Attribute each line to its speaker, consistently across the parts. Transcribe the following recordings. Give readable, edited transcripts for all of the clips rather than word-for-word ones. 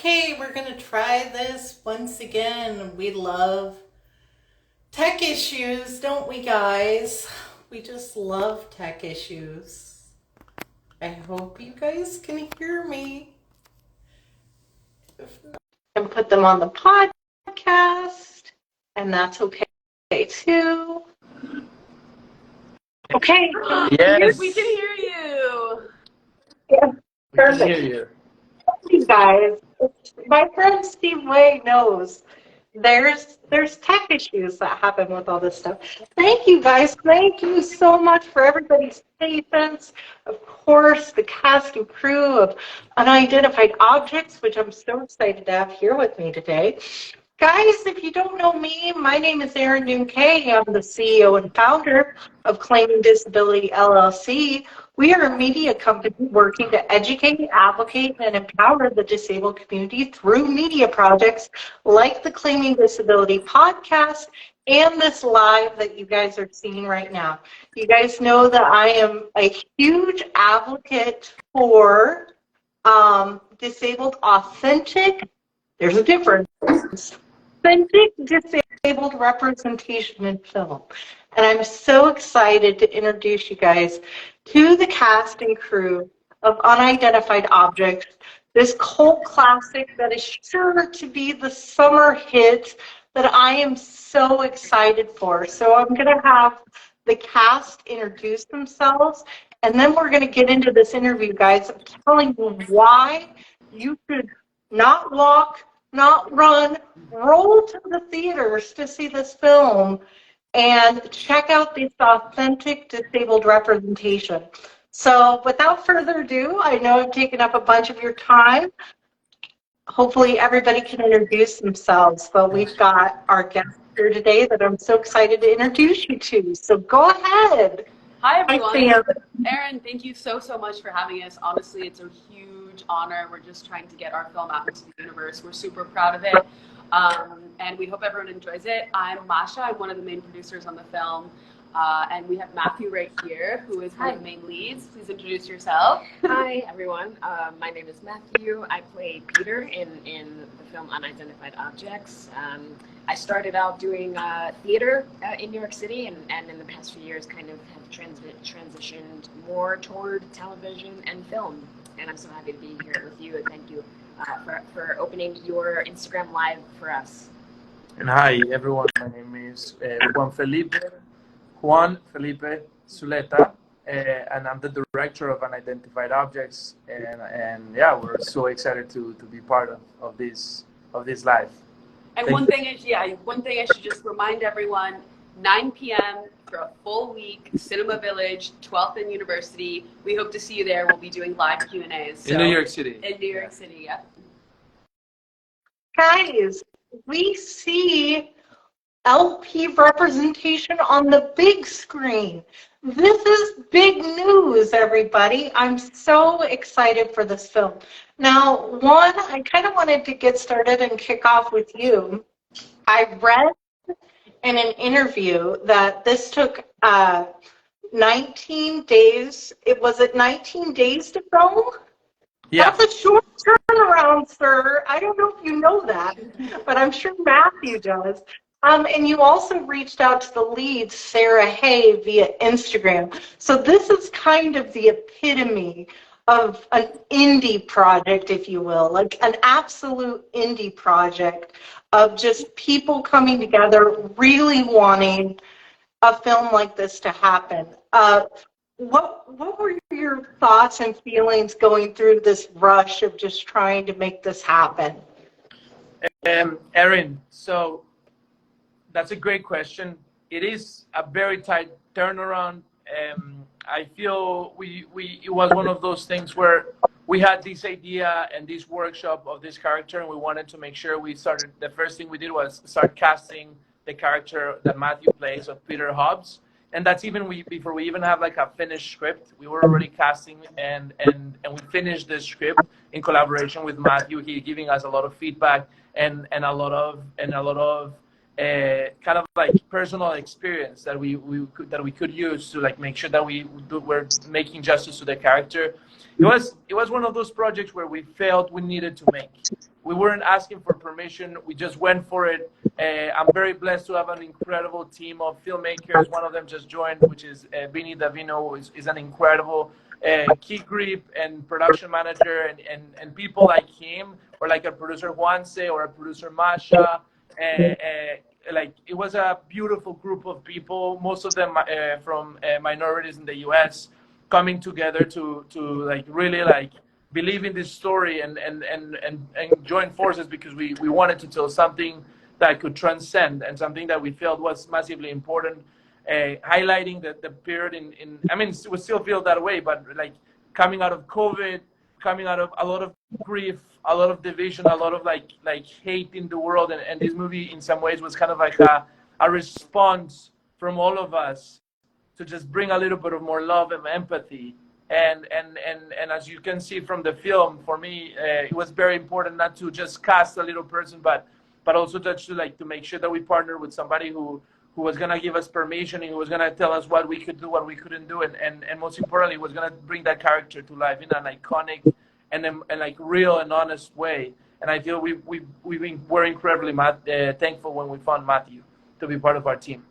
Speaker 1: Okay, we're going to try this once again. We love tech issues, don't we, guys? We just love tech issues. I hope you guys can hear me. If not, I can put them on the podcast, and that's okay too. Okay.
Speaker 2: Yes,
Speaker 3: we can hear you.
Speaker 1: Yeah,
Speaker 2: we can
Speaker 1: perfect.
Speaker 2: hear you.
Speaker 1: You guys, my friend Steve Way knows there's tech issues that happen with all this stuff. Thank you guys. Thank you so much for everybody's patience. Of course, the cast and crew of Unidentified Objects, which I'm so excited to have here with me today. Guys, if you don't know me, my name is Erin Kay. I'm the CEO and founder of Claiming Disability LLC. We are a media company working to educate, advocate, and empower the disabled community through media projects like the Claiming Disability podcast and this live that you guys are seeing right now. You guys know that I am a huge advocate for disabled authentic, there's a difference, authentic disabled representation in film. And I'm so excited to introduce you guys to the cast and crew of Unidentified Objects, this cult classic that is sure to be the summer hit that I am so excited for. So I'm going to have the cast introduce themselves, and then we're going to get into this interview, guys. I'm telling you why you should not walk, not run, roll to the theaters to see this film and check out this authentic disabled representation. So without further ado, I know I've taken up a bunch of your time. Hopefully everybody can introduce themselves, but we've got our guest here today that I'm so excited to introduce you to. So go ahead.
Speaker 3: Hi, everyone.
Speaker 1: Hi, Sam.
Speaker 3: Erin, thank you so much for having us. Honestly, it's a huge honor. We're just trying to get our film out into the universe. We're super proud of it, and we hope everyone enjoys it. I'm Masha. I'm one of the main producers on the film, and we have Matthew right here, who is one of the main leads. Please introduce yourself.
Speaker 4: Hi, everyone. My name is Matthew. I play Peter in the film Unidentified Objects. I started out doing theater in New York City, and in the past few years kind of have transitioned more toward television and film. And I'm so happy to be here with you, and thank you for opening your Instagram Live for us.
Speaker 2: And hi, everyone. My name is Juan Felipe Zuleta, and I'm the director of Unidentified Objects. And yeah, we're so excited to be part of this live.
Speaker 3: And one thing I should just remind everyone, 9 p.m. for a full week, Cinema Village, 12th and University. We hope to see you there. We'll be doing live Q&As.
Speaker 2: In New York City.
Speaker 3: In New York City, yeah.
Speaker 1: Guys, we see LP representation on the big screen. This is big news, everybody. I'm so excited for this film. Now, one, I kind of wanted to get started and kick off with you. I read in an interview that this took 19 days. Was it 19 days to film?
Speaker 2: Yeah.
Speaker 1: That's a short turnaround, sir. I don't know if you know that, but I'm sure Matthew does. And you also reached out to the lead, Sarah Hay, via Instagram. So this is kind of the epitome of an indie project, if you will, like an absolute indie project of just people coming together, really wanting a film like this to happen. What were your thoughts and feelings going through this rush of just trying to make this happen?
Speaker 2: Erin, so that's a great question. It is a very tight turnaround. I feel it was one of those things where we had this idea and this workshop of this character, and we wanted to make sure the first thing we did was start casting the character that Matthew plays of Peter Hobbs. And that's before we even have like a finished script. We were already casting and we finished the script in collaboration with Matthew. He giving us a lot of feedback and a lot of kind of like personal experience that we could use to like make sure that we're making justice to the character. It was one of those projects where we felt we needed to make. We weren't asking for permission. We just went for it. I'm very blessed to have an incredible team of filmmakers. One of them just joined, which is Vinny Davino, is an incredible key grip and production manager, and people like him, or like a producer Juanse or a producer Masha. Like it was a beautiful group of people, most of them from minorities in the U.S., coming together to like really like believe in this story and join forces, because we wanted to tell something that could transcend and something that we felt was massively important, highlighting the period in I mean, we still feel that way, but like coming out of COVID, coming out of a lot of grief, a lot of division, a lot of like hate in the world, and this movie in some ways was kind of like a response from all of us to just bring a little bit of more love and empathy. And as you can see from the film, for me, it was very important not to just cast a little person, but also to make sure that we partnered with somebody who was gonna give us permission and who was gonna tell us what we could do, what we couldn't do, and most importantly, was gonna bring that character to life in an iconic and like real and honest way. And I feel we're incredibly thankful when we found Matthew to be part of our team.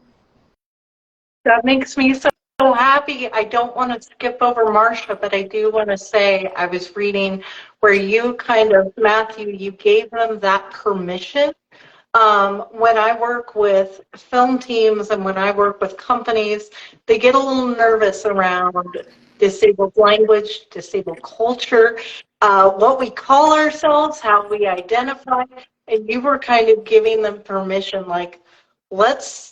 Speaker 1: That makes me so happy. I don't want to skip over Marcia, but I do want to say I was reading where you kind of, Matthew, you gave them that permission. When I work with film teams and when I work with companies, they get a little nervous around disabled language, disabled culture, what we call ourselves, how we identify, and you were kind of giving them permission, like, let's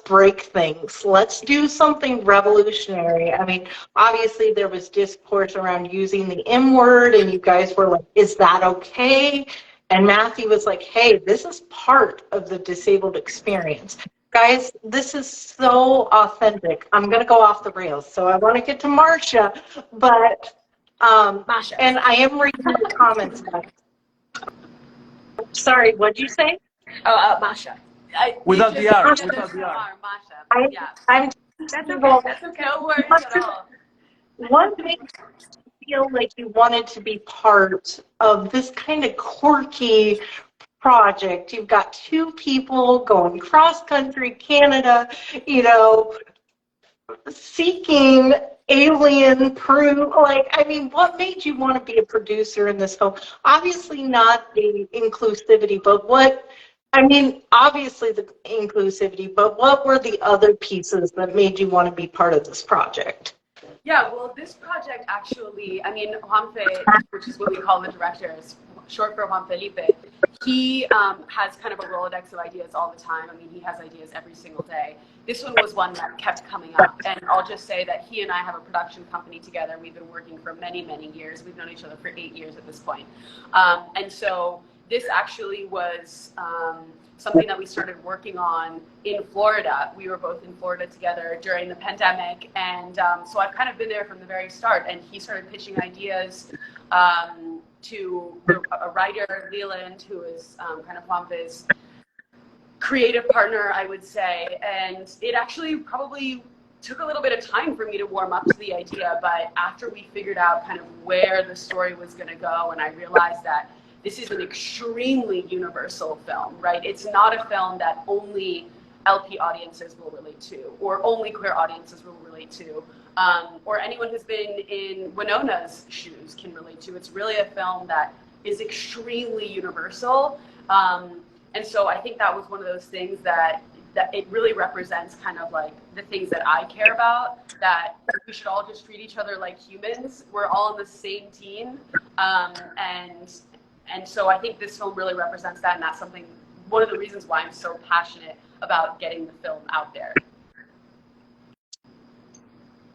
Speaker 1: break things. Let's do something revolutionary. I mean, obviously there was discourse around using the M word, and you guys were like, is that okay? And Matthew was like, hey, this is part of the disabled experience. Guys, this is so authentic. I'm going to go off the rails, so I want to get to Marcia, but, Masha. And I am reading the comments. Sorry, what'd you say?
Speaker 4: Masha.
Speaker 2: Without the R. Without the R.
Speaker 3: Masha. Yeah.
Speaker 1: I'm
Speaker 3: that's okay. That's okay. No worries at all.
Speaker 1: What makes you feel like you wanted to be part of this kind of quirky project? You've got two people going cross-country Canada, seeking alien proof. Like, I mean, what made you want to be a producer in this film? Obviously not the inclusivity, but obviously the inclusivity, but what were the other pieces that made you want to be part of this project?
Speaker 3: Yeah, well, this project actually, Juanfe, which is what we call the director, is short for Juan Felipe. He has kind of a Rolodex of ideas all the time. I mean, he has ideas every single day. This one was one that kept coming up. And I'll just say that he and I have a production company together. We've been working for many, many years. We've known each other for 8 years at this point. And so this actually was something that we started working on in Florida. We were both in Florida together during the pandemic. And so I've kind of been there from the very start. And he started pitching ideas to a writer, Leland, who is kind of Juanpe's creative partner, I would say. And it actually probably took a little bit of time for me to warm up to the idea. But after we figured out kind of where the story was going to go, and I realized that this is an extremely universal film, right? It's not a film that only LP audiences will relate to, or only queer audiences will relate to, or anyone who's been in Winona's shoes can relate to. It's really a film that is extremely universal. And so I think that was one of those things that it really represents kind of like the things that I care about, that we should all just treat each other like humans. We're all on the same team. And so I think this film really represents that, and that's one of the reasons why I'm so passionate about getting the film out there.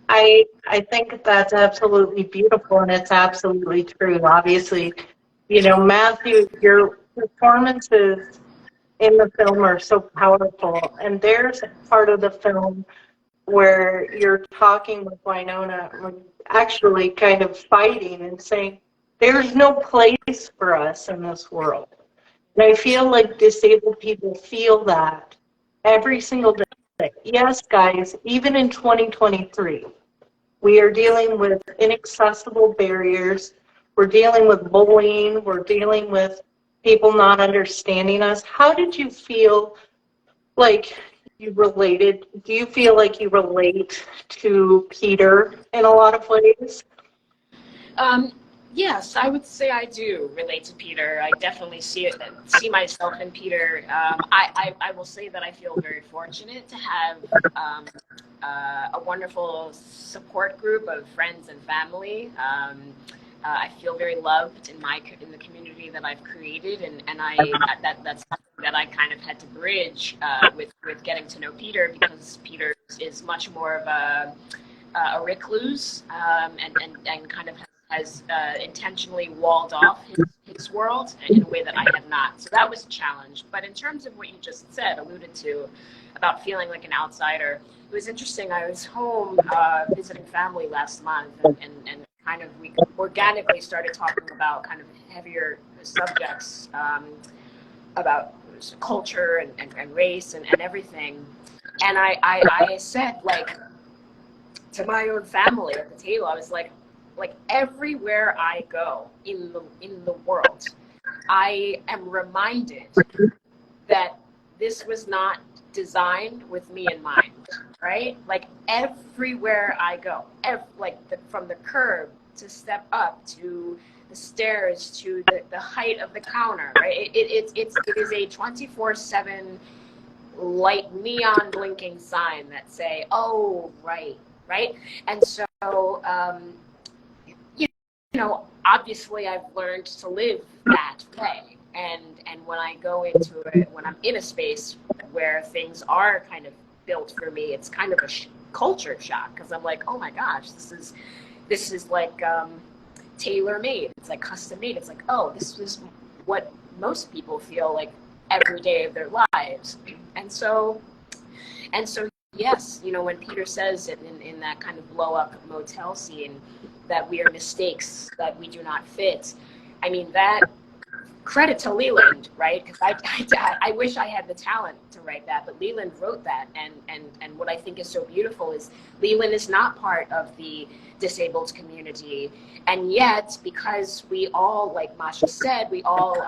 Speaker 1: I think that's absolutely beautiful, and it's absolutely true. Obviously, Matthew, your performances in the film are so powerful, and there's a part of the film where you're talking with Winona, actually kind of fighting and saying, there's no place for us in this world. And I feel like disabled people feel that every single day. Yes, guys, even in 2023, we are dealing with inaccessible barriers. We're dealing with bullying. We're dealing with people not understanding us. How did you feel like you related? Do you feel like you relate to Peter in a lot of ways?
Speaker 4: Yes, I would say I do relate to Peter. I definitely see myself in Peter. I will say that I feel very fortunate to have a wonderful support group of friends and family. I feel very loved in the community that I've created, and that's something that I kind of had to bridge with getting to know Peter, because Peter is much more of a recluse, and kind of has intentionally walled off his world in a way that I have not. So that was a challenge. But in terms of what you just alluded to, about feeling like an outsider, it was interesting. I was home visiting family last month, and kind of we organically started talking about kind of heavier subjects, about culture and race and everything. And I said, like, to my own family at the table, I was like everywhere I go in the world, I am reminded that this was not designed with me in mind, right? Like everywhere I go, from the curb to step up to the stairs to the height of the counter, right? It is a 24/7 light neon blinking sign that say, oh, right? And so, obviously I've learned to live that way. And when I go into it, when I'm in a space where things are kind of built for me, it's kind of a culture shock, because I'm like, oh my gosh, this is like tailor-made. It's like custom-made. It's like, oh, this is what most people feel like every day of their lives. And so yes, when Peter says in that kind of blow-up motel scene that we are mistakes, that we do not fit, I mean, that credit to Leland, right? Because I wish I had the talent to write that, but Leland wrote that, and what I think is so beautiful is Leland is not part of the disabled community, and yet, because we all, like Masha said, we all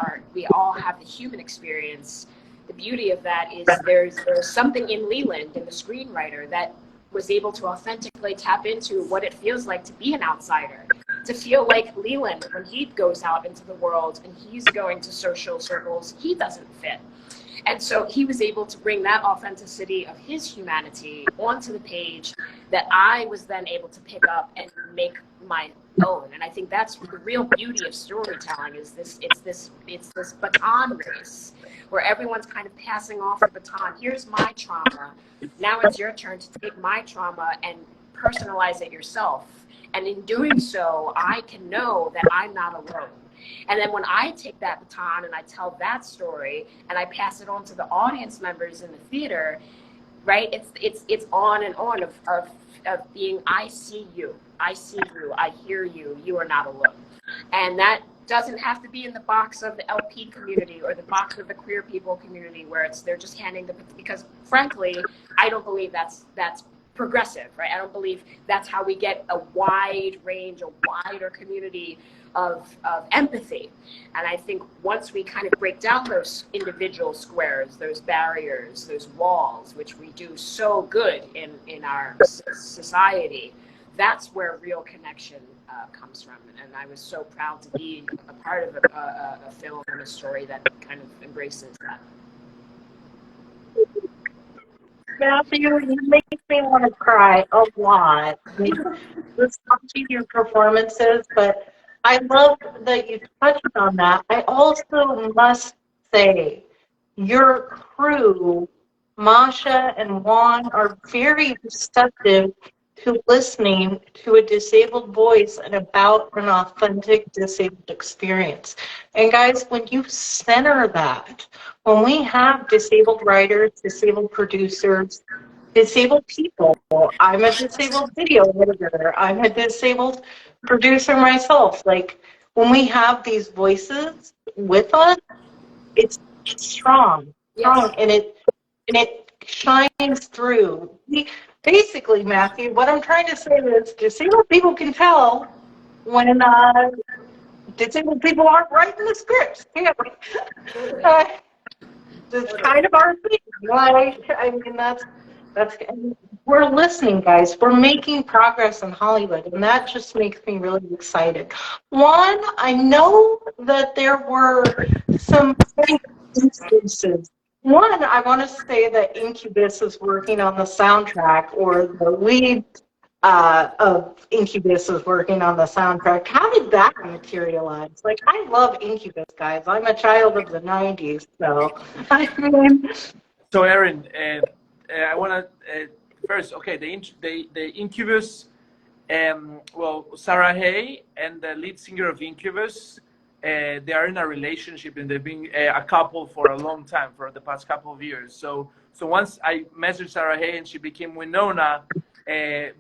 Speaker 4: have the human experience. The beauty of that is there's something in Leland, in the screenwriter, that was able to authentically tap into what it feels like to be an outsider, to feel like Leland, when he goes out into the world and he's going to social circles, he doesn't fit. And so he was able to bring that authenticity of his humanity onto the page that I was then able to pick up and make my own. And I think that's the real beauty of storytelling, is it's this baton race where everyone's kind of passing off the baton. Here's my trauma. Now it's your turn to take my trauma and personalize it yourself. And in doing so, I can know that I'm not alone. And then when I take that baton and I tell that story and I pass it on to the audience members in the theater, right? It's on and on of being, I see you, I hear you, you are not alone. And that doesn't have to be in the box of the LP community or the box of the queer people community where they're just handing because frankly, I don't believe that's progressive, right? I don't believe that's how we get a wide range, a wider community of empathy. And I think once we kind of break down those individual squares, those barriers, those walls, which we do so good in our society, that's where real connection comes from. And I was so proud to be a part of a film and a story that kind of embraces that.
Speaker 1: Matthew, you make me want to cry a lot. Just watching your performances, but I love that you touched on that. I also must say, your crew, Masha and Juan, are very receptive to listening to a disabled voice and about an authentic disabled experience. And guys, when you center that, when we have disabled writers, disabled producers, disabled people, I'm a disabled video editor, I'm a disabled producer myself, like when we have these voices with us, it's strong,
Speaker 4: Yes.
Speaker 1: and it shines through. Basically, Matthew, what I'm trying to say is disabled people can tell when disabled people aren't writing the scripts. It's kind of our thing, right? I mean, that's we're listening, guys. We're making progress in Hollywood, and that just makes me really excited. One, I know that there were some instances. One, I want to say that Incubus is working on the soundtrack, or the lead of Incubus is working on the soundtrack. How did that materialize? Like, I love Incubus, guys. I'm a child of the 90s, so I mean.
Speaker 2: So, Erin, I want to first, okay, the Incubus, well, Sarah Hay and the lead singer of Incubus, they are in a relationship, and they've been a couple for a long time, for the past couple of years. So once I messaged Sarah Hay and she became Winona,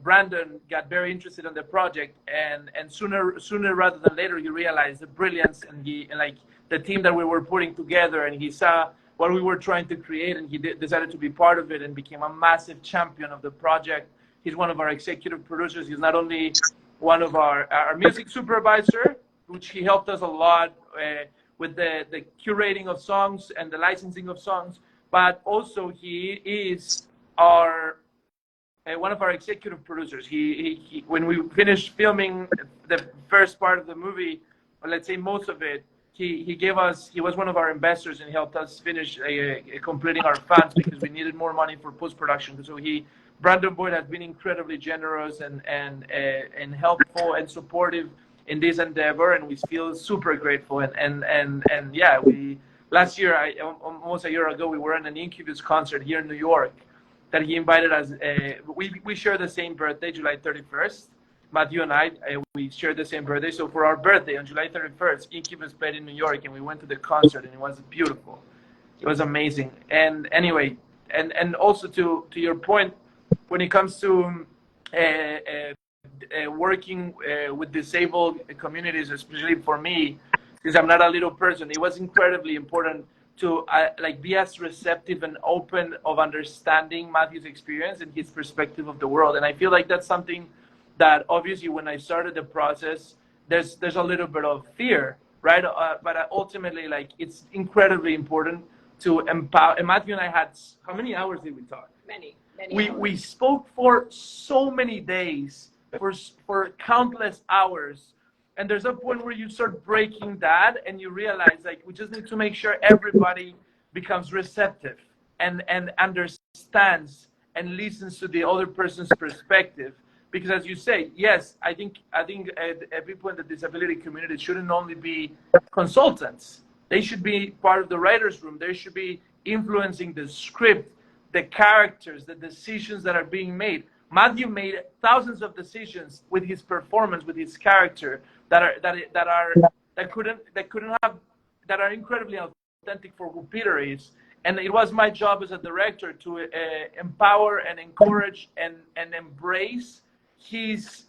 Speaker 2: Brandon got very interested in the project, and sooner rather than later, he realized the brilliance and like the team that we were putting together, and he saw what we were trying to create, and he decided to be part of it and became a massive champion of the project. He's one of our executive producers. He's not only one of our music supervisor, which he helped us a lot with the curating of songs and the licensing of songs, but also he is one of our executive producers. He when we finished filming the first part of the movie, or let's say most of it, he was one of our investors and helped us finish completing our funds, because we needed more money for post-production. So Brandon Boyd has been incredibly generous and helpful and supportive in this endeavor, and we feel super grateful. And yeah, last year, almost a year ago, we were in an Incubus concert here in New York that he invited us. We share the same birthday, July 31st. Matthew and I, we shared the same birthday. So for our birthday on July 31st, Incubus played in New York, and we went to the concert, and it was beautiful. It was amazing. And anyway, and also to your point, when it comes to working with disabled communities, especially for me, because I'm not a little person, it was incredibly important to be as receptive and open of understanding Matthew's experience and his perspective of the world. And I feel like that's something that obviously when I started the process, there's a little bit of fear, right? But ultimately, it's incredibly important to empower. And Matthew and I had, how many hours did we talk?
Speaker 4: Many
Speaker 2: We spoke for so many days, for countless hours. And there's a point where you start breaking that, and you realize we just need to make sure everybody becomes receptive and understands and listens to the other person's perspective. Because as you say, yes, I think people in the disability community shouldn't only be consultants. They should be part of the writer's room. They should be influencing the script, the characters, the decisions that are being made. Matthew made thousands of decisions with his performance, with his character, that are incredibly authentic for who Peter is. And it was my job as a director to empower and encourage and embrace his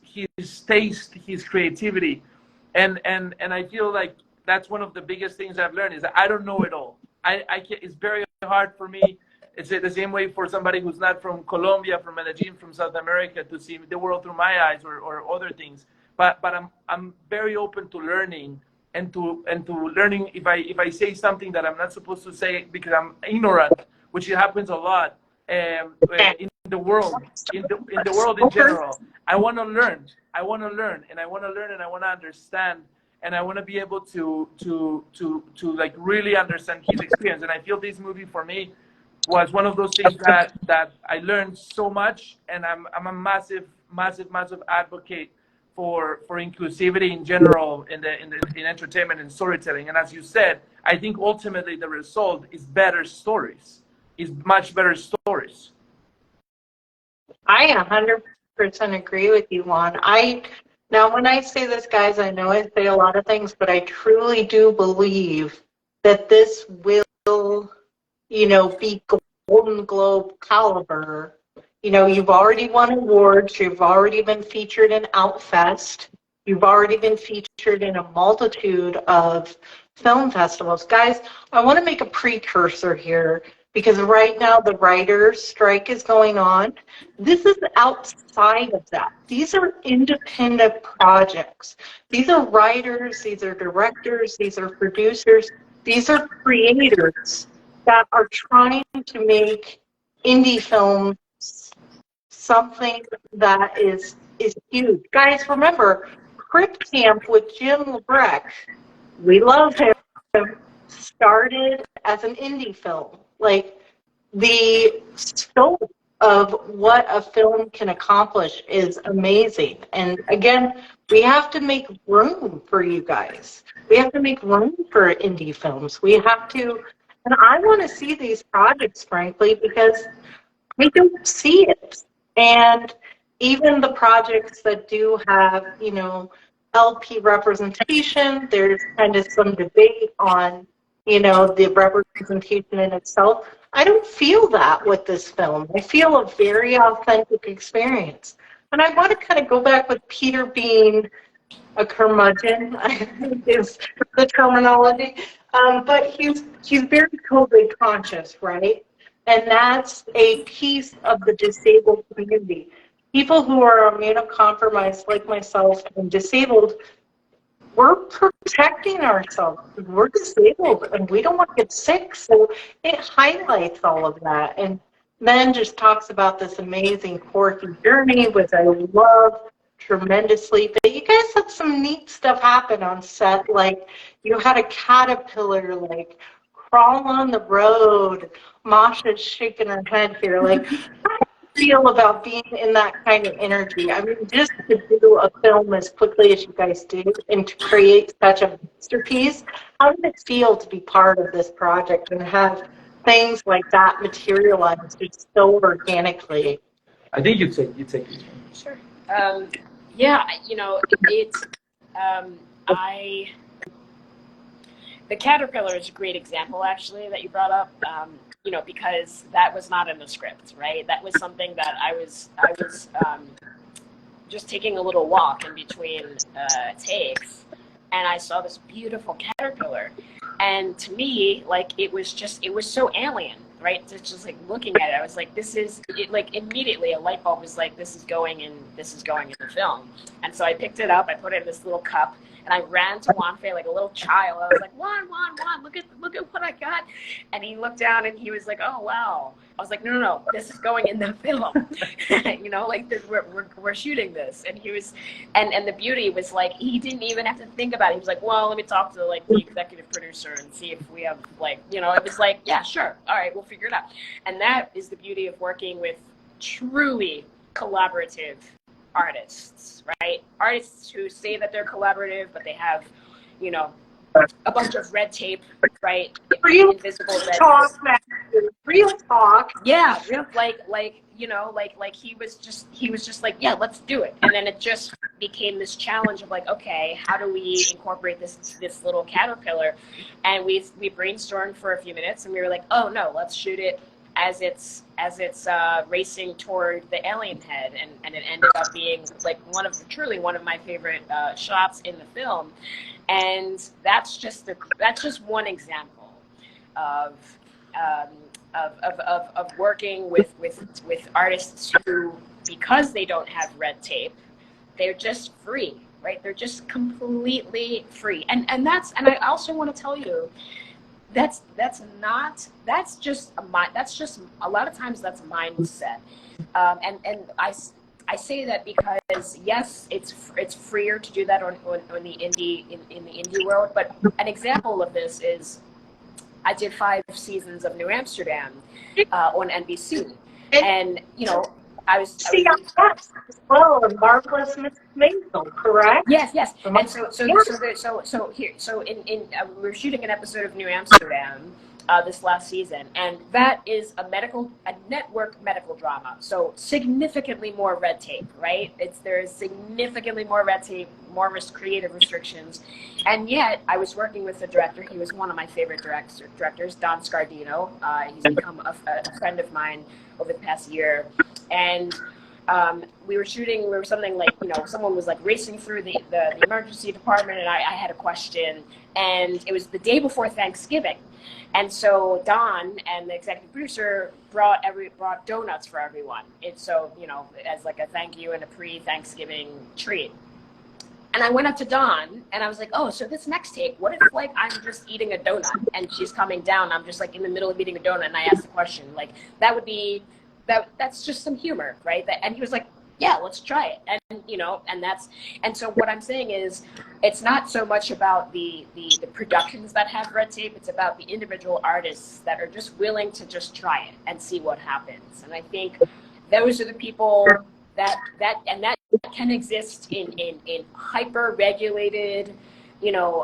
Speaker 2: taste, his creativity, and I feel like that's one of the biggest things I've learned, is that I don't know it all. It's very hard for me. It's the same way for somebody who's not from Colombia, from Medellin, from South America, to see the world through my eyes or other things. But I'm very open to learning and to learning if I say something that I'm not supposed to say because I'm ignorant, which it happens a lot in the world, in the world in general. I want to learn, and I want to understand, and I want to be able to really understand his experience. And I feel this movie for me was one of those things that I learned so much, and I'm a massive advocate for inclusivity in general in entertainment and storytelling. And as you said, I think ultimately the result is better stories, is much better stories.
Speaker 1: I 100% agree with you, Juan. Now, when I say this, guys, I know I say a lot of things, but I truly do believe that this will, be Golden Globe caliber. You've already won awards. You've already been featured in Outfest. You've already been featured featured in a multitude of film festivals. Guys, I want to make a precursor here because right now the writers' strike is going on. This is outside of that. These are independent projects. These are writers, these are directors, these are producers, these are creators that are trying to make indie films something that is huge. Guys, remember, Crip Camp with Jim Lebrecht, we love him, started as an indie film. Like, the scope of what a film can accomplish is amazing. And again, we have to make room for you guys. We have to make room for indie films. We have to, and I want to see these projects, frankly, because we don't see it. And even the projects that do have, you know, LP representation, there's kind of some debate on, you know, the representation in itself. I don't feel that with this film. I feel a very authentic experience. And I want to kind of go back with Peter being a curmudgeon, I think is the terminology. But he's very COVID conscious, right? And that's a piece of the disabled community. People who are immunocompromised like myself and disabled, we're protecting ourselves. We're disabled and we don't want to get sick. So it highlights all of that. And then just talks about this amazing quirky journey, which I love tremendously. But you guys had some neat stuff happen on set. Like you had a caterpillar like crawl on the road. Masha's shaking her head here. Like, how do you feel about being in that kind of energy? I mean, just to do a film as quickly as you guys do and to create such a masterpiece, how did it feel to be part of this project and have things like that materialize just so organically?
Speaker 2: I think you take this one.
Speaker 4: Sure. Yeah, you know, it's the caterpillar is a great example, actually, that you brought up. You know, because that was not in the script, right? That was something that I was just taking a little walk in between takes, and I saw this beautiful caterpillar, and to me, like it was so alien, right? Just like looking at it, I was like, this is it, like immediately a light bulb was like, this is going in the film, and so I picked it up, I put it in this little cup. And I ran to Juan Fei like a little child. I was like, Juan, look at what I got. And he looked down and he was like, oh, wow. I was like, no, this is going in the film. You know, like we're shooting this. And he was, and the beauty was like, he didn't even have to think about it. He was like, well, let me talk to like the executive producer and see if we have like, you know, it was like, yeah, sure. All right, we'll figure it out. And that is the beauty of working with truly collaborative artists, right? Artists who say that they're collaborative, but they have, you know, a bunch of red tape, right?
Speaker 1: Real
Speaker 4: invisible red
Speaker 1: talk, Matthew. Real talk.
Speaker 4: Yeah, real like you know, like he was just like, yeah, let's do it. And then it just became this challenge of like, okay, how do we incorporate this little caterpillar? And we brainstormed for a few minutes, and we were like, oh no, let's shoot it as it's racing toward the alien head, and it ended up being like truly one of my favorite shots in the film. And that's just one example of working with artists who, because they don't have red tape, they're just free, right? They're just completely free. And I also want to tell you, that's just a lot of times that's mindset, and I say that because yes, it's freer to do that on the indie world, but an example of this is I did 5 seasons of New Amsterdam on NBC, and you know I was
Speaker 1: as well, a Marvelous Miss Maisel, correct?
Speaker 4: Yes. And so we're shooting an episode of New Amsterdam this last season, and that is a network medical drama. So significantly more red tape, right? There's significantly more red tape, more creative restrictions, and yet I was working with the director. He was one of my favorite directors, Don Scardino. He's become a friend of mine over the past year, and we were shooting, we were something like, you know, someone was like racing through the emergency department, and I had a question, and it was the day before Thanksgiving. And so Don and the executive producer brought donuts for everyone. It's so, you know, as like a thank you and a pre-Thanksgiving treat. And I went up to Dawn and I was like, oh, so this next take, what if like I'm just eating a donut and she's coming down, I'm just like in the middle of eating a donut and I asked the question, like that would be, that's just some humor, right? And he was like, yeah, let's try it. And, you know, and so what I'm saying is it's not so much about the productions that have red tape, it's about the individual artists that are just willing to just try it and see what happens. And I think those are the people that can exist in hyper-regulated, you know,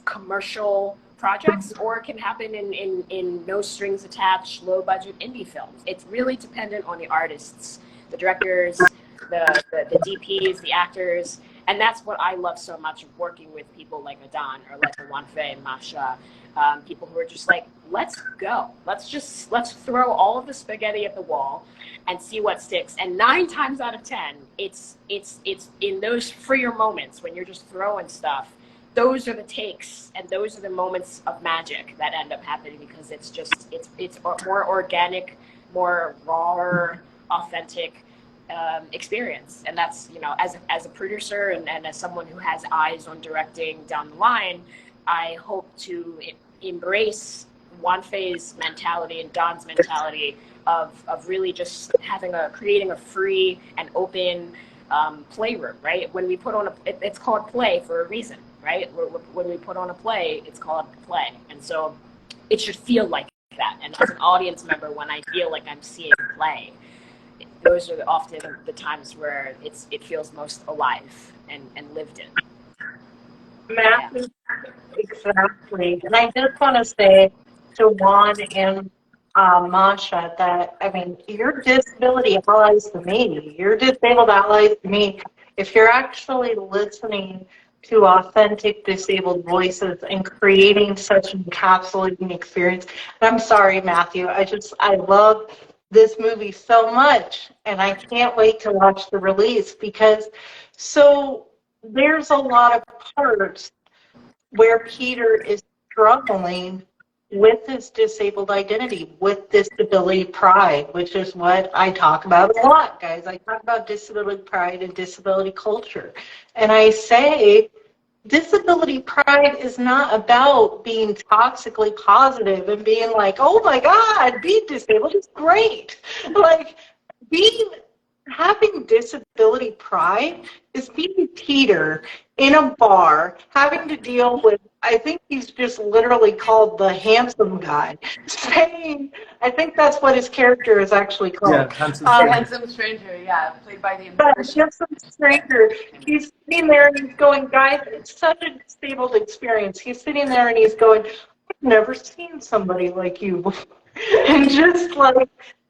Speaker 4: commercial projects, or it can happen in no strings attached, low-budget indie films. It's really dependent on the artists, the directors, the DPs, the actors, and that's what I love so much of working with people like Adan or like Wanfei and Masha, people who are just like, let's go. Let's throw all of the spaghetti at the wall and see what sticks. And 9 times out of 10, it's in those freer moments when you're just throwing stuff, those are the takes and those are the moments of magic that end up happening, because it's more organic, more raw, authentic experience. And that's, you know, as a producer and as someone who has eyes on directing down the line, I hope to embrace Wanfei's mentality and Don's mentality of really just creating a free and open playroom, right? When we put on it's called play for a reason, right? When we put on a play, it's called play. And so it should feel like that. And as an audience member, when I feel like I'm seeing play, those are often the times where it feels most alive and lived in.
Speaker 1: Matthew, exactly. And I just want to say to Juan and Masha that, I mean, your disability allies to me, your disabled allies to me, if you're actually listening to authentic disabled voices and creating such an encapsulating experience. And I'm sorry, Matthew, I love this movie so much, and I can't wait to watch the release, because there's a lot of parts where Peter is struggling with his disabled identity, with disability pride, which is what I talk about a lot, guys. I talk about disability pride and disability culture. And I say disability pride is not about being toxically positive and being like, oh my God, being disabled is great. Like, having disability pride is being Peter in a bar, having to deal with, I think he's just literally called the handsome guy, saying, I think that's what his character is actually called.
Speaker 2: Yeah,
Speaker 3: Handsome stranger, yeah, played by the
Speaker 1: handsome stranger. He's sitting there and he's going, guys, it's such a disabled experience. He's sitting there and he's going, I've never seen somebody like you before. And just like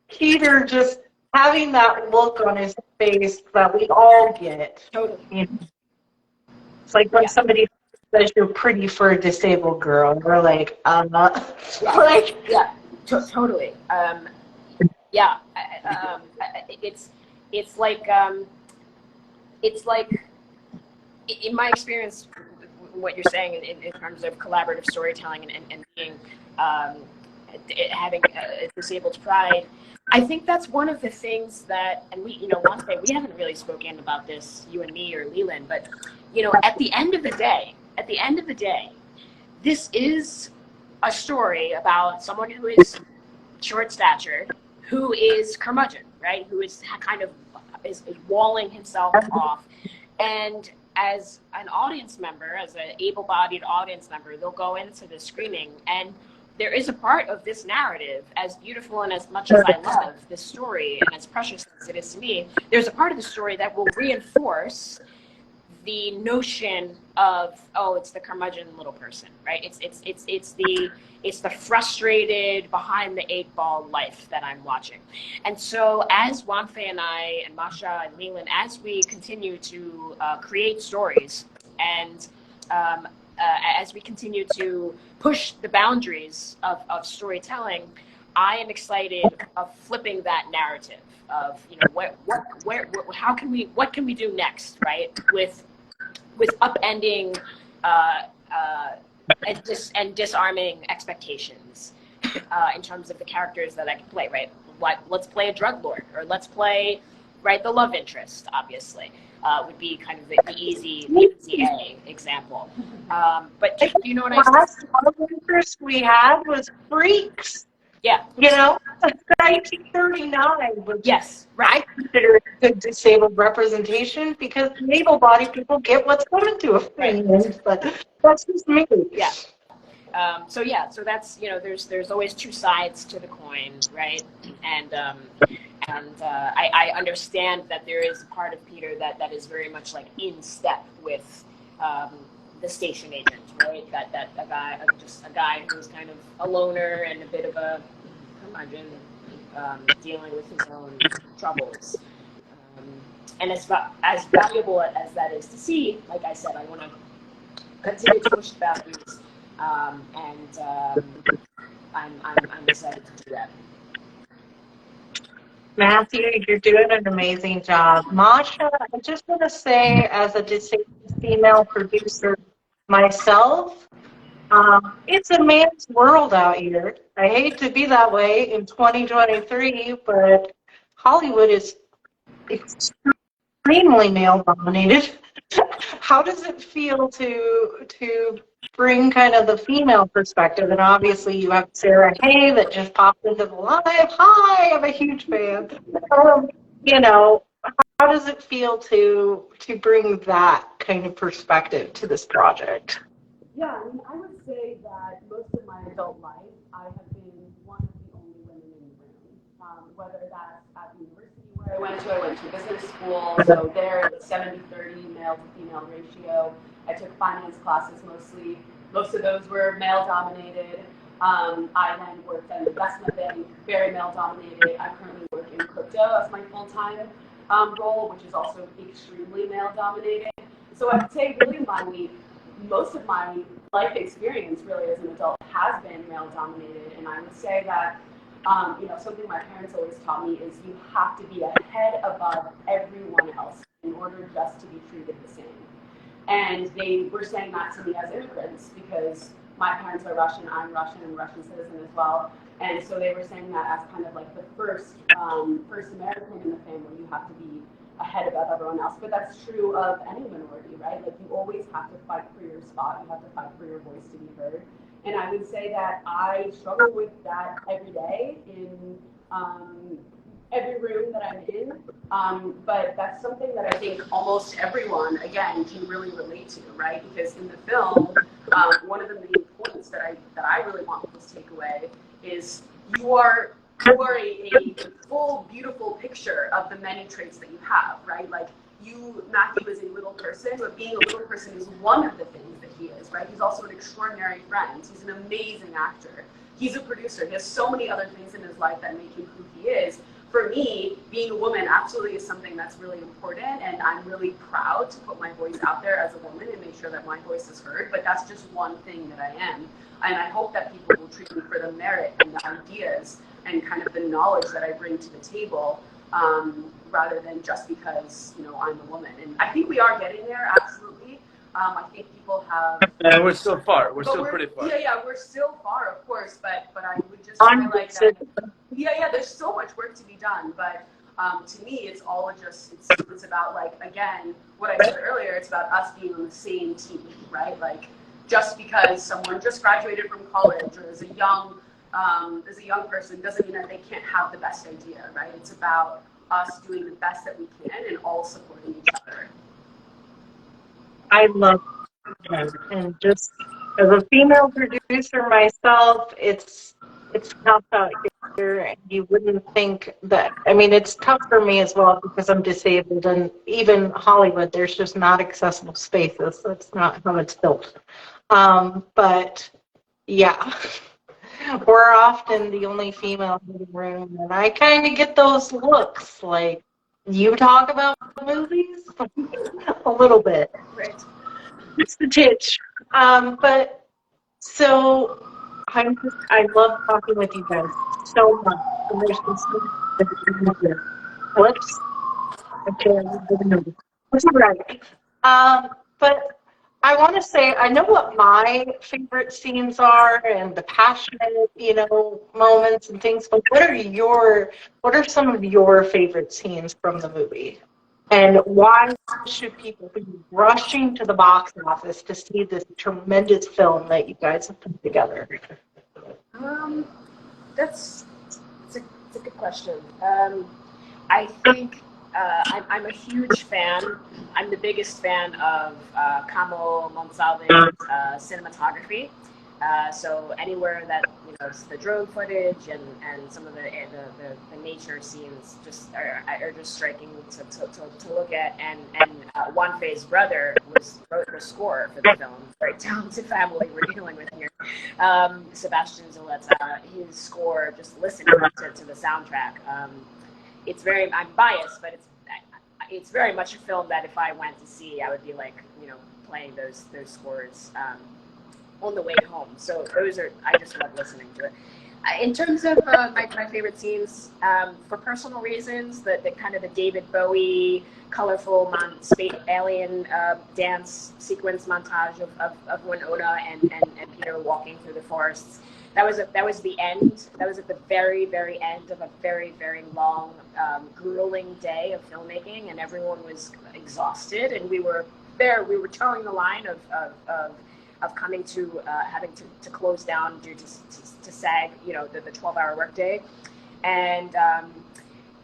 Speaker 1: Peter just having that look on his face that we all get.
Speaker 4: Totally.
Speaker 1: You know? It's like when somebody says you're pretty for a disabled girl, and we're like, I'm not. Like,
Speaker 4: totally. It's like in my experience, what you're saying in terms of collaborative storytelling and being having a disabled pride. I think that's one of the things that, and we, you know, one thing, we haven't really spoken about this, you and me or Leland, but, you know, at the end of the day, this is a story about someone who is short-statured, who is curmudgeon, right? Who is kind of is walling himself off. And as an audience member, as an able-bodied audience member, they'll go into the screening, and there is a part of this narrative, as beautiful and as much as I love this story and as precious as it is to me, there's a part of the story that will reinforce the notion of, oh, it's the curmudgeon little person, right? It's the frustrated behind the 8-ball life that I'm watching. And so as Wanfei and I and Masha and Leland, as we continue to create stories and as we continue to push the boundaries of storytelling, I am excited of flipping that narrative of, you know, what can we do next, right? With upending and disarming expectations in terms of the characters that I can play, right? Let's play a drug lord, or let's play, right, the love interest, obviously, would be kind of the easy A example. But you know what
Speaker 1: the last love interest we had was Freaks.
Speaker 4: Yeah.
Speaker 1: You know, 1939, which
Speaker 4: yes, right.
Speaker 1: I consider a good disabled representation, because able-bodied people get what's coming to them. Right. But that's just me.
Speaker 4: Yeah. So that's, you know, there's always two sides to the coin, right? And I understand that there is a part of Peter that is very much like in step with the station agent, right? That a guy who's kind of a loner and a bit of a curmudgeon, dealing with his own troubles. And as valuable as that is to see, like I said, I want to continue to push the boundaries, and I'm excited to do that.
Speaker 1: Matthew, you're doing an amazing job. Masha, I just want to say, as a disabled female producer myself, it's a man's world out here. I hate to be that way in 2023, but Hollywood is extremely male-dominated. How does it feel to bring kind of the female perspective? And obviously you have Sarah Hay that just popped into the live. Hi, I'm a huge fan. You know, how does it feel to bring that kind of perspective to this project?
Speaker 3: Yeah, I mean, I would say that most of my adult life, I have been one of the only women in the room, whether that's at the university where I went to business school, so there it's 70-30 male to female ratio. I took finance classes mostly. Most of those were male dominated. I then worked at an investment bank, very male dominated. I currently work in crypto as my full-time role, which is also extremely male dominated. So I'd say really most of my life experience really as an adult has been male dominated, and I would say that you know, something my parents always taught me is you have to be a head above everyone else in order just to be treated the same. And they were saying that to me as immigrants, because my parents are Russian, I'm Russian, and Russian citizen as well. And so they were saying that as kind of like the first American in the family, you have to be a head above everyone else. But that's true of any minority, right? Like you always have to fight for your spot, you have to fight for your voice to be heard. And I would say that I struggle with that every day in every room that I'm in, but that's something that I think almost everyone, again, can really relate to, right? Because in the film, one of the main points that I really want people to take away is you are a full, beautiful picture of the many traits that you have, right? Like Matthew is a little person, but being a little person is one of the things that he is, right? He's also an extraordinary friend. He's an amazing actor. He's a producer. He has so many other things in his life that make him who he is. For me, being a woman absolutely is something that's really important, and I'm really proud to put my voice out there as a woman and make sure that my voice is heard, but that's just one thing that I am. And I hope that people will treat me for the merit and the ideas and kind of the knowledge that I bring to the table, rather than just because, you know, I'm a woman. And I think we are getting there, absolutely. I think people have...
Speaker 2: And we're still far. We're still pretty far.
Speaker 3: Yeah, we're still far, of course, but I would just highlight that... Yeah, there's so much work to be done, but to me, it's all just, it's about, like, again, what I said earlier, it's about us being on the same team, right? Like, just because someone just graduated from college or is a young person doesn't mean that they can't have the best idea, right? It's about us doing the best that we can and all supporting each other.
Speaker 1: I love it. And just as a female producer myself, it's tough out here, and you wouldn't think that. I mean, it's tough for me as well because I'm disabled, and even Hollywood, there's just not accessible spaces. That's not how it's built. But yeah. We're often the only female in the room, and I kind of get those looks like, you talk about movies? A little bit.
Speaker 3: Right.
Speaker 1: It's the titch. But so I love talking with you guys so much. And there's been so much here. Ellipse. Okay, that's right. But I want to say I know what my favorite scenes are and the passionate, moments and things. But what are some of your favorite scenes from the movie? And why should people be rushing to the box office to see this tremendous film that you guys have put together?
Speaker 4: That's it's a good question. I think I'm a huge fan. I'm the biggest fan of Camo Monsalve's cinematography. So anywhere that the drone footage and some of the nature scenes just are just striking to look at. And Juan Fei's brother wrote the score for the film. Very talented family we're dealing with here. Sebastian Zoletta, his score, just listening to the soundtrack. I'm biased, but it's very much a film that if I went to see, I would be playing those scores on the way home. So I just love listening to it. In terms of my favorite scenes, for personal reasons, the kind of the David Bowie colorful space alien dance sequence montage of Winona and Peter walking through the forests. That was the end. That was at the very, very end of a very, very long, grueling day of filmmaking, and everyone was exhausted. And we were towing the line of coming to having to close down due to SAG, the 12-hour workday, and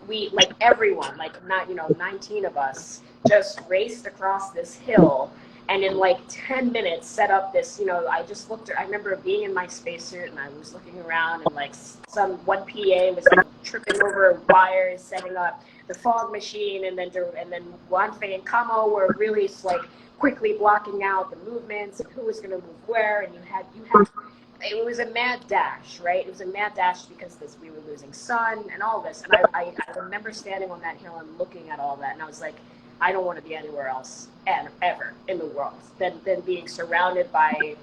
Speaker 4: we everyone 19 of us just raced across this hill. And in 10 minutes, set up this, I remember being in my spacesuit and I was looking around and one PA was tripping over wires, setting up the fog machine. And then Juan Fei and Camo were really quickly blocking out the movements and who was going to move where. And you had, it was a mad dash, right? It was a mad dash because we were losing sun and all this. And I remember standing on that hill and looking at all that. And I was like, I don't want to be anywhere else ever in the world than being surrounded by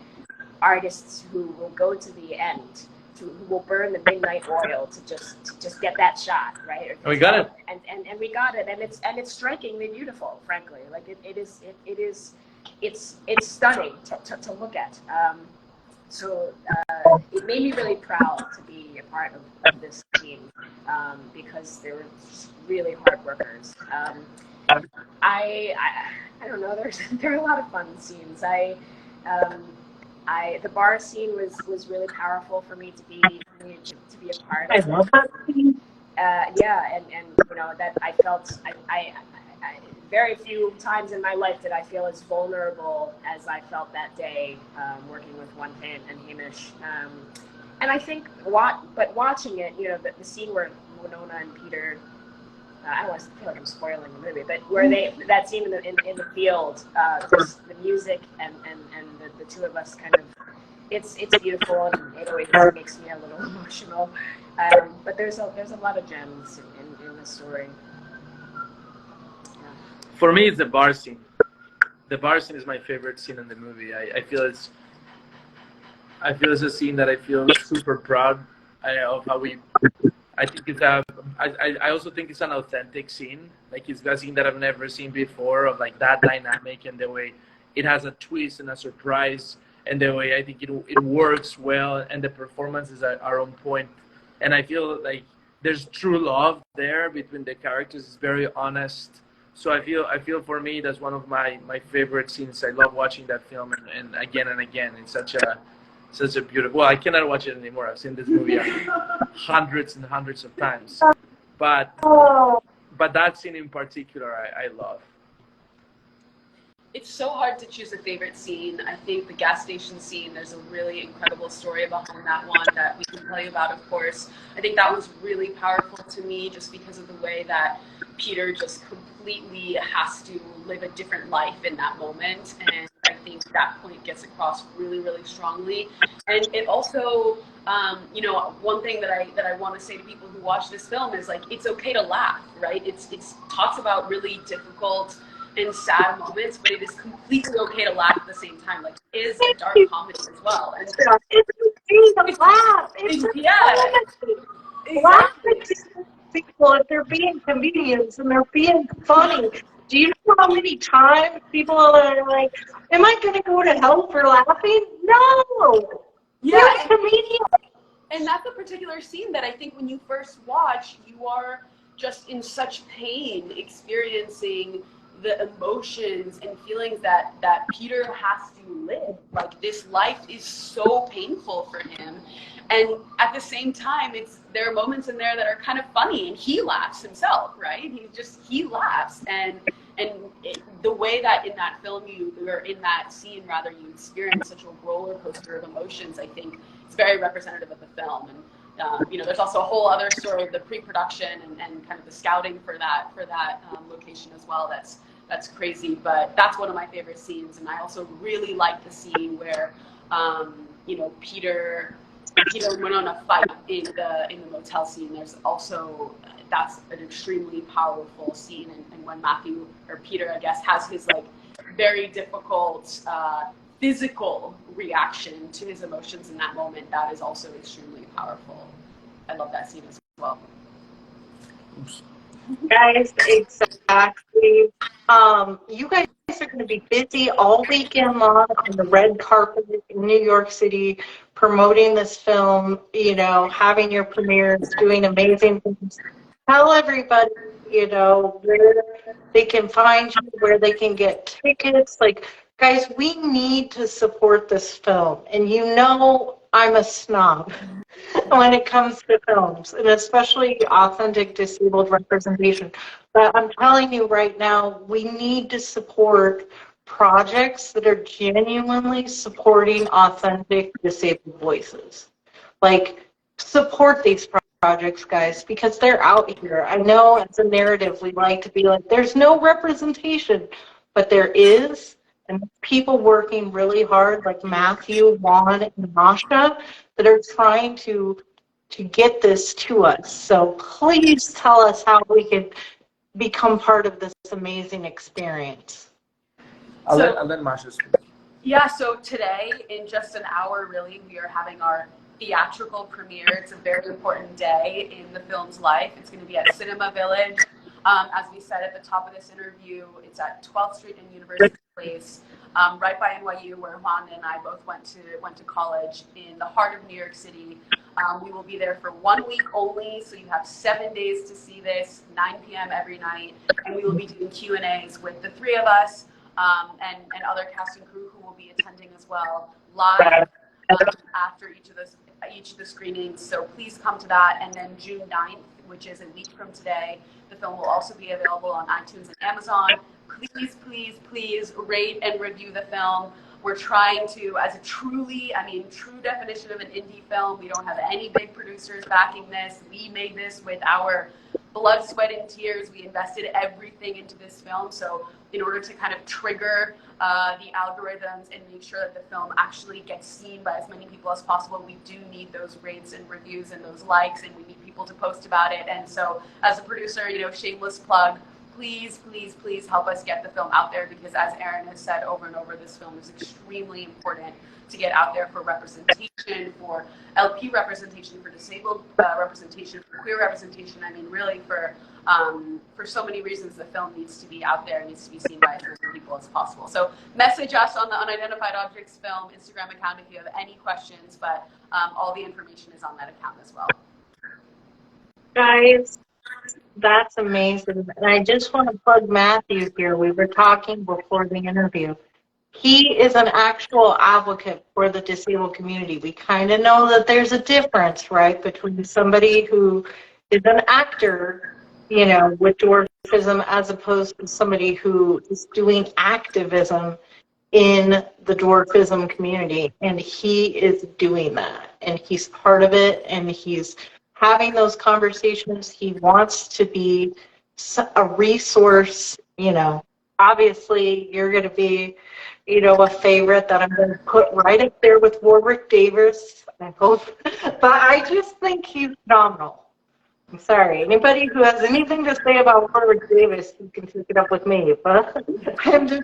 Speaker 4: artists who will go to the end, who will burn the midnight oil to just get that shot, right?
Speaker 2: And we got it.
Speaker 4: And we got it, and it's strikingly beautiful, frankly. It's stunning to look at. So it made me really proud to be a part of this team because they were really hard workers. I don't know. There are a lot of fun scenes. The bar scene was really powerful for me to be a part of.
Speaker 1: I love that scene.
Speaker 4: Yeah, and that I felt I very few times in my life did I feel as vulnerable as I felt that day working with Juan Fei and Hamish. And I think watching it, the scene where Winona and Peter. I don't want to feel like I'm spoiling the movie, but where that scene in the field, just the music and the two of us kind of, it's beautiful and it always makes me a little emotional. But there's a lot of gems in the story. Yeah.
Speaker 2: For me, it's the bar scene. The bar scene is my favorite scene in the movie. I feel it's a scene that I feel super proud of how we. I think I also think it's an authentic scene. It's a scene that I've never seen before of that dynamic and the way it has a twist and a surprise and the way I think it works well and the performances are on point. And I feel there's true love there between the characters. It's very honest. So I feel for me that's one of my favorite scenes. I love watching that film and again and again. It's such a beautiful. Well, I cannot watch it anymore. I've seen this movie hundreds and hundreds of times, but that scene in particular, I love.
Speaker 3: It's so hard to choose a favorite scene. I think the gas station scene, there's a really incredible story behind that one that we can tell you about, of course. I think that was really powerful to me just because of the way that Peter just completely has to live a different life in that moment. And I think that point gets across really, really strongly. And it also, one thing that I want to say to people who watch this film is it's okay to laugh, right? It's talks about really difficult and sad moments, but it is completely okay to laugh at the same time. Like, it is a dark comedy as well. And
Speaker 1: It's okay to laugh. It's
Speaker 3: yeah,
Speaker 1: laugh
Speaker 3: exactly.
Speaker 1: at people if they're being comedians and they're being funny. Do you know how many times people are like, am I going to go to hell for laughing? No.
Speaker 3: Yeah,
Speaker 1: You're a comedian.
Speaker 3: and that's a particular scene that I think when you first watch, you are just in such pain experiencing the emotions and feelings that Peter has to live. Like, this life is so painful for him. And at the same time, there are moments in there that are kind of funny, and he laughs himself, right? He laughs. And the way that in that film or in that scene rather, you experience such a roller coaster of emotions, I think it's very representative of the film. And there's also a whole other story of the pre-production and kind of the scouting for that location as well. That's crazy, but that's one of my favorite scenes. And I also really like the scene where Peter and Winona fight in the motel scene. There's also that's an extremely powerful scene, and when Matthew or Peter, I guess, has his like very difficult physical reaction to his emotions in that moment, that is also extremely powerful. I love that scene as well.
Speaker 2: Oops.
Speaker 1: Guys, exactly. You guys are going to be busy all weekend long on the red carpet in New York City, promoting this film, having your premieres, doing amazing things. Tell everybody, where they can find you, where they can get tickets. Like, guys, we need to support this film. And I'm a snob when it comes to films, and especially authentic disabled representation. But I'm telling you right now, we need to support projects that are genuinely supporting authentic disabled voices. Like, support these projects, guys, because they're out here. I know as a narrative we like to be like, there's no representation, but there is. And people working really hard, like Matthew, Juan, and Masha, that are trying to get this to us. So please tell us how we can become part of this amazing experience.
Speaker 2: I'll let Masha speak.
Speaker 3: Yeah, so today, in just an hour, really, we are having our theatrical premiere. It's a very important day in the film's life. It's going to be at Cinema Village. As we said at the top of this interview, it's at 12th Street and University Place, right by NYU, where Juan and I both went to college, in the heart of New York City. We will be there for 1 week only, so you have 7 days to see this, 9 p.m. every night, and we will be doing Q&As with the three of us and other cast and crew who will be attending as well, live after each of the screenings. So please come to that. And then June 9th, which is a week from today, the film will also be available on iTunes and Amazon. Please, please, please rate and review the film. We're trying to, as a true definition of an indie film, we don't have any big producers backing this. We made this with our blood, sweat, and tears. We invested everything into this film. So in order to kind of trigger the algorithms and make sure that the film actually gets seen by as many people as possible, we do need those rates and reviews and those likes, and we need people to post about it. And so as a producer, shameless plug, please, please, please help us get the film out there, because as Erin has said over and over, this film is extremely important to get out there for representation, for LP representation, for disabled representation, for queer representation. I mean, really for so many reasons, the film needs to be out there, needs to be seen by as many people as possible. So message us on the Unidentified Objects Film Instagram account if you have any questions, but all the information is on that account as well.
Speaker 1: Guys, that's amazing. And I just want to plug Matthew here. We were talking before the interview. He is an actual advocate for the disabled community. We kind of know that there's a difference, right, between somebody who is an actor, with dwarfism, as opposed to somebody who is doing activism in the dwarfism community. And he is doing that, and he's part of it, and he's having those conversations. He wants to be a resource. Obviously you're going to be a favorite that I'm going to put right up there with Warwick Davis, I hope. But I just think he's phenomenal. I'm sorry. Anybody who has anything to say about Warwick Davis, you can take it up with me. But I'm just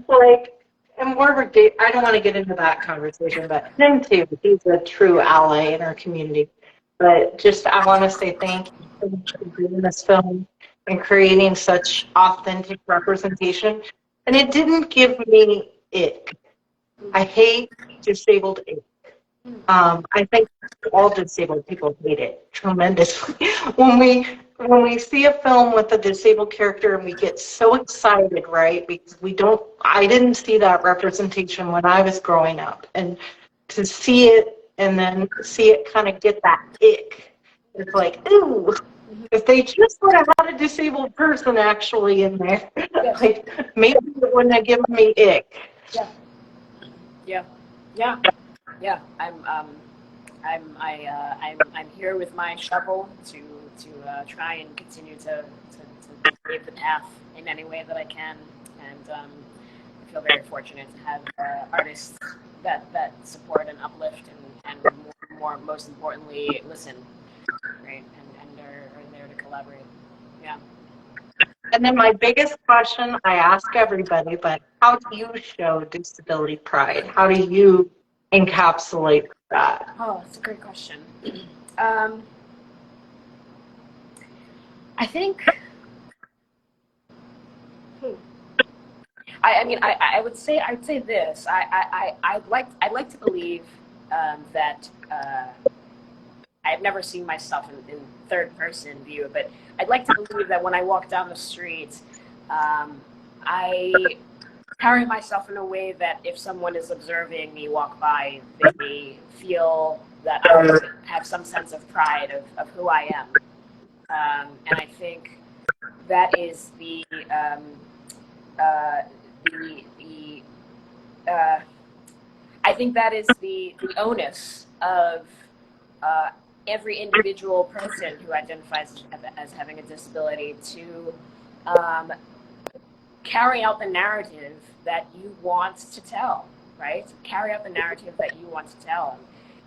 Speaker 1: like, and Warwick Davis, I don't want to get into that conversation, but him too. He's a true ally in our community. But just, I want to say thank you so much for doing this film and creating such authentic representation. And it didn't give me ick. I hate disabled ick. I think all disabled people hate it tremendously. When we see a film with a disabled character and we get so excited, right? Because I didn't see that representation when I was growing up, and to see it and then see it kind of get that ick, it's like, ooh. If they just would have had a disabled person actually in there, like maybe it wouldn't have given me ick.
Speaker 4: Yeah. I'm here with my shovel to try and continue to pave the path in any way that I can, and I feel very fortunate to have artists that support and uplift and most importantly listen, right, and are there to collaborate. Yeah.
Speaker 1: And then my biggest question I ask everybody, but how do you show disability pride? How do you encapsulate that?
Speaker 4: Oh, that's a great question. I think. I would say this. I'd like to believe that I've never seen myself in third person view, but I'd like to believe that when I walk down the street, I carry myself in a way that if someone is observing me walk by, they feel that I have some sense of pride of who I am. And I think that is I think that is the onus of every individual person who identifies as having a disability to carry out the narrative that you want to tell, right? Carry out the narrative that you want to tell.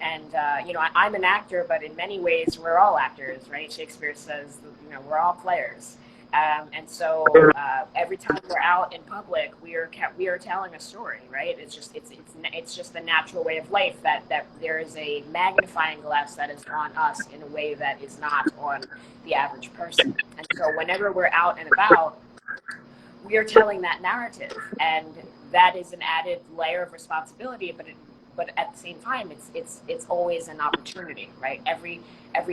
Speaker 4: And, I'm an actor, but in many ways, we're all actors, right? Shakespeare says, we're all players. And so every time we're out in public, we are telling a story, right? It's just the natural way of life that there is a magnifying glass that is on us in a way that is not on the average person. And so whenever we're out and about, we are telling that narrative, and that is an added layer of responsibility. But at the same time, it's always an opportunity, right? Every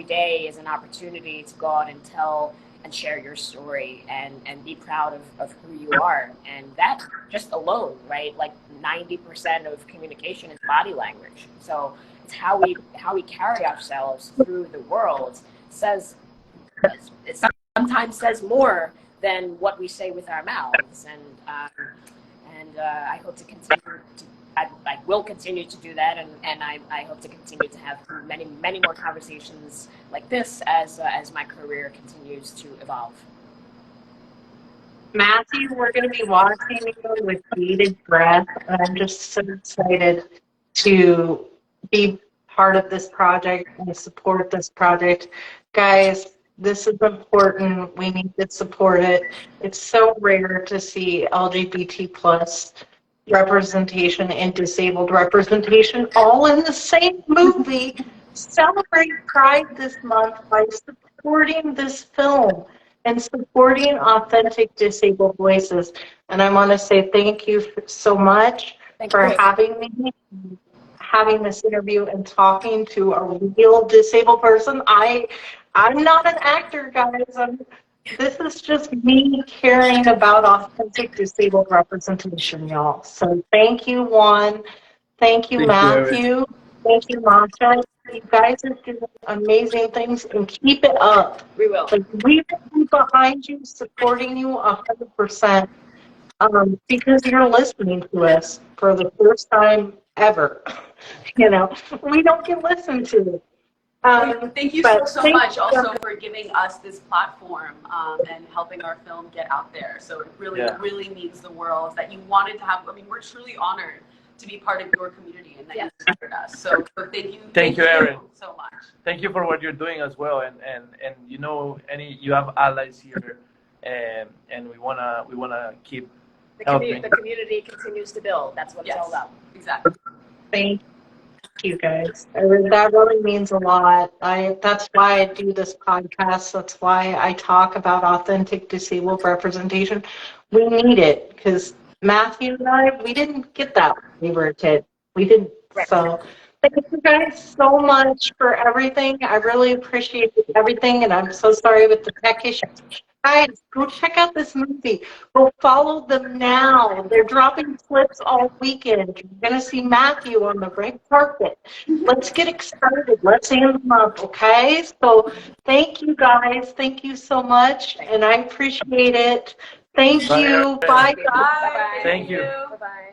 Speaker 4: day is an opportunity to go out and tell and share your story and be proud of who you are. And that just alone, right? Like 90% of communication is body language. So it's how we carry ourselves through the world it sometimes says more than what we say with our mouths. And I hope to continue to. I will continue to do that, and I hope to continue to have many more conversations like this as my career continues to evolve.
Speaker 1: Matthew, we're going to be watching you with bated breath, and I'm just so excited to be part of this project and support this project. Guys, this is important. We need to support it. It's so rare to see LGBT plus representation and disabled representation all in the same movie. Celebrate Pride this month by supporting this film and supporting authentic disabled voices. And I want to say thank you so much for having me, having this interview and talking to a real disabled person. I'm not an actor, guys. This is just me caring about authentic disabled representation, y'all. So thank you, Juan. Thank you, Matthew. Thank you, Masha. You guys are doing amazing things, and keep it up.
Speaker 4: We will.
Speaker 1: Like, we will be behind you, supporting you 100%, because you're listening to us for the first time ever. We don't get listened to.
Speaker 3: Thank you so much also for giving us this platform and helping our film get out there. So it really means the world that you wanted to have. I mean, we're truly honored to be part of your community and that you inspired us. So thank you.
Speaker 2: Thank you, Erin.
Speaker 3: So much.
Speaker 2: Thank you for what you're doing as well, and you know, you have allies here, and we wanna keep helping.
Speaker 4: The community continues to build. That's what it's all about.
Speaker 3: Exactly.
Speaker 1: Thank you, guys. That really means a lot. That's why I do this podcast. That's why I talk about authentic disabled representation. We need it because Matthew and I, we didn't get that when we were a kid. We didn't. So thank you guys so much for everything. I really appreciate everything, and I'm so sorry with the tech issues. Guys, go check out this movie. Go follow them now. They're dropping clips all weekend. You're going to see Matthew on the red carpet. Let's get excited. Let's amp them up, okay? So thank you, guys. Thank you so much, and I appreciate it. Thank you. Bye, guys.
Speaker 3: Bye.
Speaker 2: Thank you.
Speaker 4: Bye-bye.